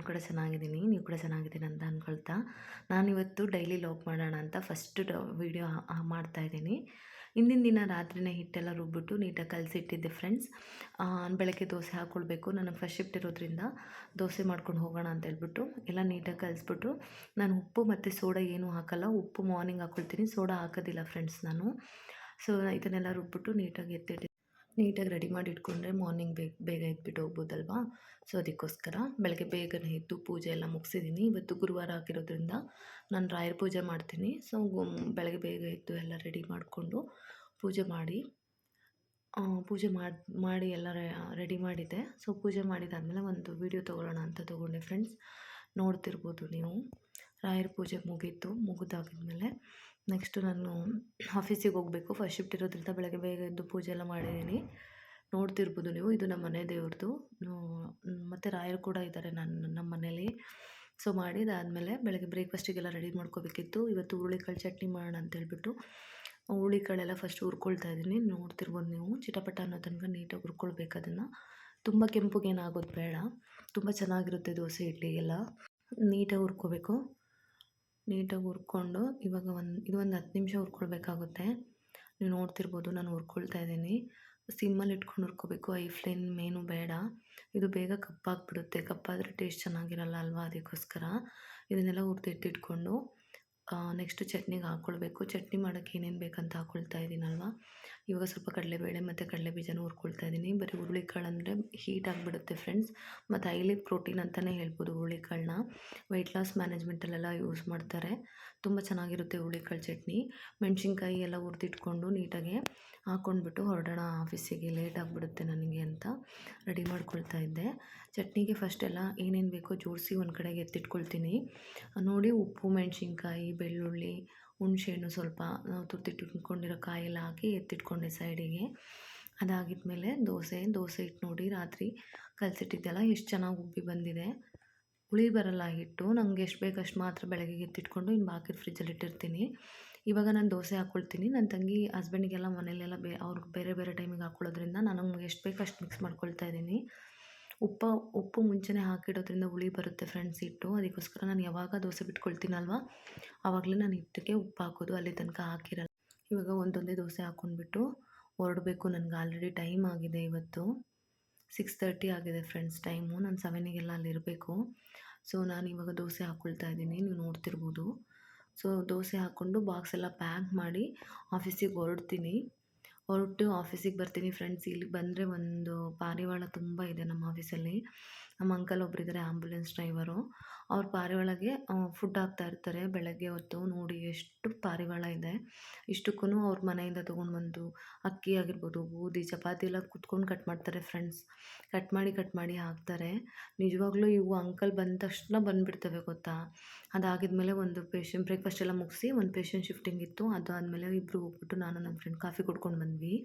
ನಾನು ಕೂಡ ಚೆನ್ನಾಗಿದ್ದೀನಿ, ನೀವು ಕೂಡ ಚೆನ್ನಾಗಿದ್ದೀನಿ ಅಂತ ಅಂದ್ಕೊಳ್ತಾ ನಾನಿವತ್ತು ಡೈಲಿ ಲಾಗ್ ಮಾಡೋಣ ಅಂತ ಫಸ್ಟ್ ವೀಡಿಯೋ ಮಾಡ್ತಾಯಿದ್ದೀನಿ. ಹಿಂದಿನ ದಿನ ರಾತ್ರಿನೇ ಹಿಟ್ಟೆಲ್ಲ ರುಬ್ಬಿಟ್ಟು ನೀಟಾಗಿ ಕಲಸಿಟ್ಟಿದ್ದೆ ಫ್ರೆಂಡ್ಸ್. ಬೆಳಗ್ಗೆ ದೋಸೆ ಹಾಕ್ಕೊಳ್ಬೇಕು, ನನಗೆ ಫಸ್ಟ್ ಶಿಫ್ಟ್ ಇರೋದ್ರಿಂದ ದೋಸೆ ಮಾಡ್ಕೊಂಡು ಹೋಗೋಣ ಅಂತ ಹೇಳ್ಬಿಟ್ಟು ಎಲ್ಲ ನೀಟಾಗಿ ಕಲಿಸ್ಬಿಟ್ಟು ನಾನು ಉಪ್ಪು ಮತ್ತು ಸೋಡಾ ಏನೂ ಹಾಕಲ್ಲ. ಉಪ್ಪು ಮಾರ್ನಿಂಗ್ ಹಾಕ್ಕೊಳ್ತೀನಿ, ಸೋಡಾ ಹಾಕೋದಿಲ್ಲ ಫ್ರೆಂಡ್ಸ್ ನಾನು. ಸೊ ಇದನ್ನೆಲ್ಲ ರುಬ್ಬಿಟ್ಟು ನೀಟಾಗಿ ರೆಡಿ ಮಾಡಿ ಇಟ್ಕೊಂಡ್ರೆ ಮಾರ್ನಿಂಗ್ ಬೇಗ ಎದ್ಬಿಟ್ಟು ಹೋಗ್ಬೋದಲ್ವಾ. ಸೊ ಅದಕ್ಕೋಸ್ಕರ ಬೆಳಗ್ಗೆ ಬೇಗನೆ ಎದ್ದು ಪೂಜೆ ಎಲ್ಲ ಮುಗಿಸಿದ್ದೀನಿ. ಇವತ್ತು ಗುರುವಾರ ಆಗಿರೋದ್ರಿಂದ ನಾನು ರಾಯರ ಪೂಜೆ ಮಾಡ್ತೀನಿ. ಸೊ ಬೆಳಗ್ಗೆ ಬೇಗ ಎದ್ದು ಎಲ್ಲ ರೆಡಿ ಮಾಡಿಕೊಂಡು ಪೂಜೆ ಮಾಡಿ ಎಲ್ಲ ರೆಡಿ ಮಾಡಿದ್ದೆ. ಸೊ ಪೂಜೆ ಮಾಡಿದಾದಮೇಲೆ ಒಂದು ವಿಡಿಯೋ ತೊಗೊಳ್ಳೋಣ ಅಂತ ತೊಗೊಂಡೆ ಫ್ರೆಂಡ್ಸ್. ನೋಡ್ತಿರ್ಬೋದು ನೀವು, ರಾಯರ ಪೂಜೆ ಮುಗಿದಾಗಿದ್ಮೇಲೆ ನೆಕ್ಸ್ಟು ನಾನು ಆಫೀಸಿಗೆ ಹೋಗಬೇಕು. ಫಸ್ಟ್ ಶಿಫ್ಟ್ ಇರೋದ್ರಿಂದ ಬೆಳಗ್ಗೆ ಬೇಗ ಎದ್ದು ಪೂಜೆ ಎಲ್ಲ ಮಾಡಿದ್ದೀನಿ. ನೋಡ್ತಿರ್ಬೋದು ನೀವು, ಇದು ನಮ್ಮ ಮನೆ ದೇವ್ರದ್ದು. ಮತ್ತು ರಾಯರು ಕೂಡ ಇದ್ದಾರೆ ನಮ್ಮ ಮನೇಲಿ. ಸೊ ಮಾಡಿದಾದಮೇಲೆ ಬೆಳಗ್ಗೆ ಬ್ರೇಕ್ಫಾಸ್ಟಿಗೆಲ್ಲ ರೆಡಿ ಮಾಡ್ಕೋಬೇಕಿತ್ತು. ಇವತ್ತು ಹುರುಳಿಕಾಳು ಚಟ್ನಿ ಮಾಡೋಣ ಅಂತೇಳ್ಬಿಟ್ಟು ಹುರುಳಿಕಾಳೆಲ್ಲ ಫಸ್ಟ್ ಹುರ್ಕೊಳ್ತಾ ಇದ್ದೀನಿ. ನೋಡ್ತಿರ್ಬೋದು ನೀವು, ಚಿಟಪಟ ಅನ್ನೋ ತನಕ ನೀಟಾಗಿ ಹುರ್ಕೊಳ್ಬೇಕು. ಅದನ್ನು ತುಂಬ ಕೆಂಪುಗೇನಾಗೋದು ಬೇಡ, ತುಂಬ ಚೆನ್ನಾಗಿರುತ್ತೆ ದೋಸೆ ಇಡ್ಲಿಗೆಲ್ಲ. ನೀಟಾಗಿ ಹುರ್ಕೋಬೇಕು. ನೀಟಾಗಿ ಹುರ್ಕೊಂಡು ಇವಾಗ ಇದು ಒಂದು 10 ನಿಮಿಷ ಹುರ್ಕೊಳ್ಬೇಕಾಗುತ್ತೆ. ನೀವು ನೋಡ್ತಿರ್ಬೋದು ನಾನು ಹುರ್ಕೊಳ್ತಾ ಇದ್ದೀನಿ. ಸಿಮ್ಮಲ್ಲಿ ಇಟ್ಕೊಂಡು ಹುರ್ಕೋಬೇಕು, ಐ ಫ್ಲೇಮ್ ಮೇನು ಬೇಡ. ಇದು ಬೇಗ ಕಪ್ಪಾಗಿಬಿಡುತ್ತೆ, ಕಪ್ಪಾದರೆ ಟೇಸ್ಟ್ ಚೆನ್ನಾಗಿರಲ್ಲ ಅಲ್ವಾ. ಅದಕ್ಕೋಸ್ಕರ ಇದನ್ನೆಲ್ಲ ಹುರಿದಿಟ್ಟಿಟ್ಕೊಂಡು ನೆಕ್ಸ್ಟು ಚಟ್ನಿಗೆ ಹಾಕ್ಕೊಳ್ಬೇಕು. ಚಟ್ನಿ ಮಾಡೋಕ್ಕೆ ಏನೇನು ಬೇಕಂತ ಹಾಕ್ಕೊಳ್ತಾ ಇದ್ದೀನಲ್ವ. ಇವಾಗ ಸ್ವಲ್ಪ ಕಡಲೆಬೇಳೆ ಮತ್ತು ಕಡಲೆ ಬೀಜನೂ ಹುರ್ಕೊಳ್ತಾ ಇದ್ದೀನಿ. ಬರೀ ಹುರುಳಿಕಾಳು ಅಂದರೆ ಹೀಟ್ ಆಗಿಬಿಡುತ್ತೆ ಫ್ರೆಂಡ್ಸ್, ಮತ್ತು ಹೈಲಿ ಪ್ರೋಟೀನ್ ಅಂತಲೇ ಹೇಳ್ಬೋದು ಹುರುಳಿಕಾಳನ್ನ. ವೆಯ್ಟ್ ಲಾಸ್ ಮ್ಯಾನೇಜ್ಮೆಂಟಲ್ಲೆಲ್ಲ ಯೂಸ್ ಮಾಡ್ತಾರೆ. ತುಂಬ ಚೆನ್ನಾಗಿರುತ್ತೆ ಹುರುಳಿಕಾಳು ಚಟ್ನಿ. ಮೆಣಸಿನ್ಕಾಯಿ ಎಲ್ಲ ಹುರಿದಿಟ್ಕೊಂಡು ನೀಟಾಗಿ ಹಾಕ್ಕೊಂಡ್ಬಿಟ್ಟು ಹೊರಡೋಣ ಆಫೀಸಿಗೆ, ಲೇಟ್ ಆಗಿಬಿಡುತ್ತೆ ನನಗೆ ಅಂತ ರೆಡಿ ಮಾಡ್ಕೊಳ್ತಾ ಇದ್ದೆ. ಚಟ್ನಿಗೆ ಫಸ್ಟ್ ಎಲ್ಲ ಏನೇನು ಬೇಕೋ ಜೋಡಿಸಿ ಒಂದು ಕಡೆಗೆ ಎತ್ತಿಟ್ಕೊಳ್ತೀನಿ. ನೋಡಿ, ಉಪ್ಪು, ಮೆಣಸಿನ್ಕಾಯಿ, ಬೆಳ್ಳುಳ್ಳಿ, ಹುಣಸೆಹಣ್ಣು ಸ್ವಲ್ಪ ತುರ್ದಿಟ್ಟಿಟ್ಕೊಂಡಿರೋ ಕಾಯೆಲ್ಲ ಹಾಕಿ ಎತ್ತಿಟ್ಕೊಂಡೆ ಸೈಡಿಗೆ. ಅದಾಗಿದ್ಮೇಲೆ ದೋಸೆ ಇಟ್ಟು ನೋಡಿ ರಾತ್ರಿ ಕಲಸಿಟ್ಟಿದ್ದೆಲ್ಲ ಎಷ್ಟು ಚೆನ್ನಾಗಿ ಉಬ್ಬಿ ಬಂದಿದೆ. ಹುಳಿ ಬರಲ್ಲ ಹಿಟ್ಟು, ನನಗೆ ಎಷ್ಟು ಬೇಕು ಅಷ್ಟು ಮಾತ್ರ ಬೆಳಗ್ಗೆ ಎತ್ತಿಟ್ಕೊಂಡು ಇನ್ನು ಬಾಕಿ ಫ್ರಿಜ್ಜಲ್ಲಿ ಇಟ್ಟಿರ್ತೀನಿ. ಇವಾಗ ನಾನು ದೋಸೆ ಹಾಕ್ಕೊಳ್ತೀನಿ. ನನ್ನ ತಂಗಿ ಹಸ್ಬೆಂಡಿಗೆಲ್ಲ ಮನೇಲೆಲ್ಲ ಅವ್ರಿಗೆ ಬೇರೆ ಬೇರೆ ಟೈಮಿಗೆ ಹಾಕ್ಕೊಳ್ಳೋದ್ರಿಂದ ನನಗೆ ಎಷ್ಟು ಬೇಕು ಅಷ್ಟು ಮಿಕ್ಸ್ ಮಾಡ್ಕೊಳ್ತಾ ಇದ್ದೀನಿ. ಉಪ್ಪು ಮುಂಚೆನೇ ಹಾಕಿಡೋದ್ರಿಂದ ಹುಳಿ ಬರುತ್ತೆ ಫ್ರೆಂಡ್ಸ್ ಹಿಟ್ಟು. ಅದಕ್ಕೋಸ್ಕರ ನಾನು ಯಾವಾಗ ದೋಸೆ ಬಿಟ್ಕೊಳ್ತೀನಲ್ವ ಆವಾಗಲೇ ನಾನು ಹಿಟ್ಟಿಗೆ ಉಪ್ಪು ಹಾಕೋದು, ಅಲ್ಲಿ ತನಕ ಹಾಕಿರಲ್ಲ. ಇವಾಗ ಒಂದೊಂದೇ ದೋಸೆ ಹಾಕ್ಕೊಂಡ್ಬಿಟ್ಟು ಹೊರಡಬೇಕು. ನನಗೆ ಆಲ್ರೆಡಿ ಟೈಮ್ ಆಗಿದೆ, ಇವತ್ತು 6:30 ಆಗಿದೆ ಫ್ರೆಂಡ್ಸ್ ಟೈಮು. ನಾನು 7ಗೆಲ್ಲ ಅಲ್ಲಿರಬೇಕು. ಸೊ ನಾನು ಇವಾಗ ದೋಸೆ ಹಾಕ್ಕೊಳ್ತಾ ಇದ್ದೀನಿ, ನೀವು ನೋಡ್ತಿರ್ಬೋದು. ಸೊ ದೋಸೆ ಹಾಕ್ಕೊಂಡು ಬಾಕ್ಸ್ ಎಲ್ಲ ಪ್ಯಾಕ್ ಮಾಡಿ ಆಫೀಸಿಗೆ ಹೊರಟು ಆಫೀಸಿಗೆ ಬರ್ತೀನಿ ಫ್ರೆಂಡ್ಸ್. ಇಲ್ಲಿಗೆ ಬಂದರೆ ಒಂದು ಪಾರಿವಾಳ ತುಂಬ ಇದೆ ನಮ್ಮ ಆಫೀಸಲ್ಲಿ. ನಮ್ಮ ಅಂಕಲ್ ಒಬ್ಬರಿದ್ದಾರೆ, ಆ್ಯಂಬುಲೆನ್ಸ್ ಡ್ರೈವರು. ಅವ್ರು ಪಾರಿವಾಳಗೆ ಫುಡ್ ಹಾಕ್ತಾ ಇರ್ತಾರೆ ಬೆಳಗ್ಗೆ ಹೊತ್ತು. ನೋಡಿ ಎಷ್ಟು ಪಾರಿವಾಳ ಇದೆ. ಇಷ್ಟಕ್ಕೂ ಅವ್ರ ಮನೆಯಿಂದ ತೊಗೊಂಡು ಅಕ್ಕಿ ಆಗಿರ್ಬೋದು, ಗೋಧಿ, ಚಪಾತಿ ಎಲ್ಲ ಕುತ್ಕೊಂಡು ಕಟ್ ಮಾಡ್ತಾರೆ ಫ್ರೆಂಡ್ಸ್. ಕಟ್ ಮಾಡಿ ಹಾಕ್ತಾರೆ. ನಿಜವಾಗ್ಲೂ ಇವು ಅಂಕಲ್ ಬಂದ ತಕ್ಷಣ ಬಂದುಬಿಡ್ತವೆ ಗೊತ್ತಾ. ಅದಾಗಿದ್ಮೇಲೆ ಒಂದು ಪೇಷಂಟ್ ಬ್ರೇಕ್ಫಾಸ್ಟ್ ಎಲ್ಲ ಮುಗಿಸಿ ಒಂದು ಪೇಷಂಟ್ ಶಿಫ್ಟಿಂಗ್ ಇತ್ತು. ಅದಾದಮೇಲೆ ಇಬ್ಬರು ಹೋಗ್ಬಿಟ್ಟು ನಾನು ನನ್ನ ಫ್ರೆಂಡ್ ಕಾಫಿ ಕುಡ್ಕೊಂಡು ಬಂದ್ವಿ.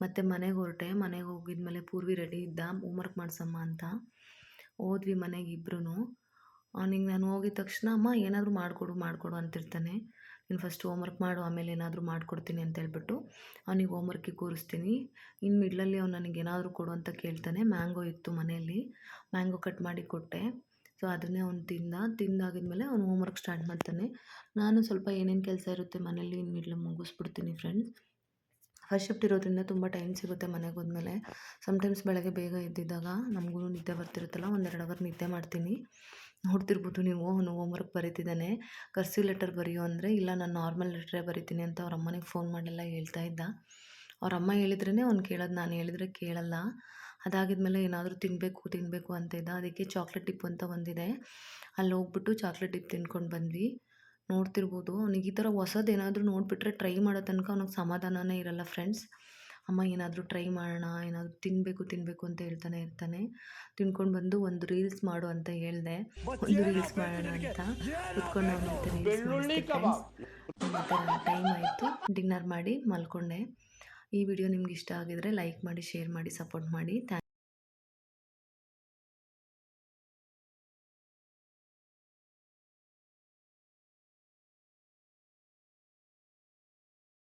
ಮತ್ತು ಮನೆಗೆ ಹೊರಟೆ. ಮನೆಗೆ ಹೋಗಿದ್ಮೇಲೆ ಪೂರ್ವಿ ರೆಡಿ ಇದ್ದ, ಹೋಮ್ವರ್ಕ್ ಮಾಡ್ಸಮ್ಮ ಅಂತ. ಹೋದ್ವಿ ಮನೆಗೆ ಇಬ್ಬರೂ. ಅವನಿಗೆ ನಾನು ಹೋಗಿದ ತಕ್ಷಣ ಅಮ್ಮ ಏನಾದರೂ ಮಾಡಿಕೊಡು ಅಂತಿರ್ತಾನೆ. ನೀನು ಫಸ್ಟ್ ಹೋಮ್ವರ್ಕ್ ಮಾಡು, ಆಮೇಲೆ ಏನಾದರೂ ಮಾಡಿಕೊಡ್ತೀನಿ ಅಂತ ಹೇಳ್ಬಿಟ್ಟು ಅವನಿಗೆ ಹೋಮ್ವರ್ಕಿಗೆ ಕೂರಿಸ್ತೀನಿ. ಇನ್ನು ಮಿಡ್ಲಲ್ಲಿ ಅವ್ನು ನನಗೆ ಏನಾದರೂ ಕೊಡು ಅಂತ ಕೇಳ್ತಾನೆ. ಮ್ಯಾಂಗೋ ಇತ್ತು ಮನೆಯಲ್ಲಿ, ಮ್ಯಾಂಗೋ ಕಟ್ ಮಾಡಿ ಕೊಟ್ಟೆ. ಸೊ ಅದನ್ನೇ ಅವ್ನು ತಿಂದಾಗಿದ್ಮೇಲೆ ಅವನು ಹೋಮ್ವರ್ಕ್ ಸ್ಟಾರ್ಟ್ ಮಾಡ್ತಾನೆ. ನಾನು ಸ್ವಲ್ಪ ಏನೇನು ಕೆಲಸ ಇರುತ್ತೆ ಮನೇಲಿ ಮಿಡ್ಲ್ ಮುಗಿಸ್ಬಿಡ್ತೀನಿ ಫ್ರೆಂಡ್ಸ್. ಫಸ್ಟ್ ಶಿಫ್ಟ್ ಇರೋದ್ರಿಂದ ತುಂಬ ಟೈಮ್ ಸಿಗುತ್ತೆ ಮನೆಗೆ ಹೋದ್ಮೇಲೆ. ಸಮ್ಟೈಮ್ಸ್ ಬೆಳಗ್ಗೆ ಬೇಗ ಎದ್ದಿದ್ದಾಗ ನಮಗೂ ನಿದ್ದೆ ಬರ್ತಿರುತ್ತಲ್ಲ, 1-2 ಅವರ್ ನಿದ್ದೆ ಮಾಡ್ತೀನಿ. ನೋಡ್ತಿರ್ಬೋದು ನೀವು, ಅವನು ಹೋಮ್ವರ್ಕ್ ಬರೀತಿದ್ದಾನೆ. ಕರ್ಸಿವ್ ಲೆಟರ್ ಬರೆಯೋ ಅಂದರೆ, ಇಲ್ಲ ನಾನು ನಾರ್ಮಲ್ ಲೆಟ್ರೇ ಬರಿತೀನಿ ಅಂತ ಅವ್ರ ಅಮ್ಮನಿಗೆ ಫೋನ್ ಮಾಡೆಲ್ಲ ಹೇಳ್ತಾ ಇದ್ದ. ಅವ್ರ ಅಮ್ಮ ಹೇಳಿದ್ರೇ ಅವ್ನು ಕೇಳೋದು, ನಾನು ಹೇಳಿದ್ರೆ ಕೇಳಲ್ಲ. ಅದಾಗಿದ್ಮೇಲೆ ಏನಾದರೂ ತಿನ್ನಬೇಕು ಅಂತ ಇದ್ದ. ಅದಕ್ಕೆ ಚಾಕ್ಲೇಟ್ ಡಿಪ್ ಅಂತ ಒಂದಿದೆ, ಅಲ್ಲಿ ಹೋಗ್ಬಿಟ್ಟು ಚಾಕ್ಲೇಟ್ ಡಿಪ್ ತಿನ್ಕೊಂಡು ಬಂದ್ವಿ. ನೋಡ್ತಿರ್ಬೋದು, ಅವನಿಗೆ ಈ ಥರ ಹೊಸದೇನಾದರೂ ನೋಡಿಬಿಟ್ರೆ ಟ್ರೈ ಮಾಡೋ ತನಕ ಅವ್ನಿಗೆ ಸಮಾಧಾನನೇ ಇರಲ್ಲ ಫ್ರೆಂಡ್ಸ್. ಅಮ್ಮ ಏನಾದರೂ ಟ್ರೈ ಮಾಡೋಣ, ಏನಾದರೂ ತಿನ್ನಬೇಕು ಅಂತ ಹೇಳ್ತಾನೆ ಇರ್ತಾನೆ. ತಿನ್ಕೊಂಡು ಬಂದು ಒಂದು ರೀಲ್ಸ್ ಮಾಡು ಅಂತ ಹೇಳಿದೆ. ಒಂದು ರೀಲ್ಸ್ ಮಾಡೋಣ ಅಂತ ಕುತ್ಕೊಂಡು ಅವನ ಜೊತೆ ರೀಲ್ಸ್ ಮಾಡಿಸ್ದೆ ಫ್ರೆಂಡ್ಸ್. ಮತ್ತು ಟೈಮ್ ಆಯಿತು, ಡಿನ್ನರ್ ಮಾಡಿ ಮಲ್ಕೊಂಡೆ. ಈ ವಿಡಿಯೋ ನಿಮ್ಗೆ ಇಷ್ಟ ಆಗಿದರೆ ಲೈಕ್ ಮಾಡಿ, ಶೇರ್ ಮಾಡಿ, ಸಪೋರ್ಟ್ ಮಾಡಿ.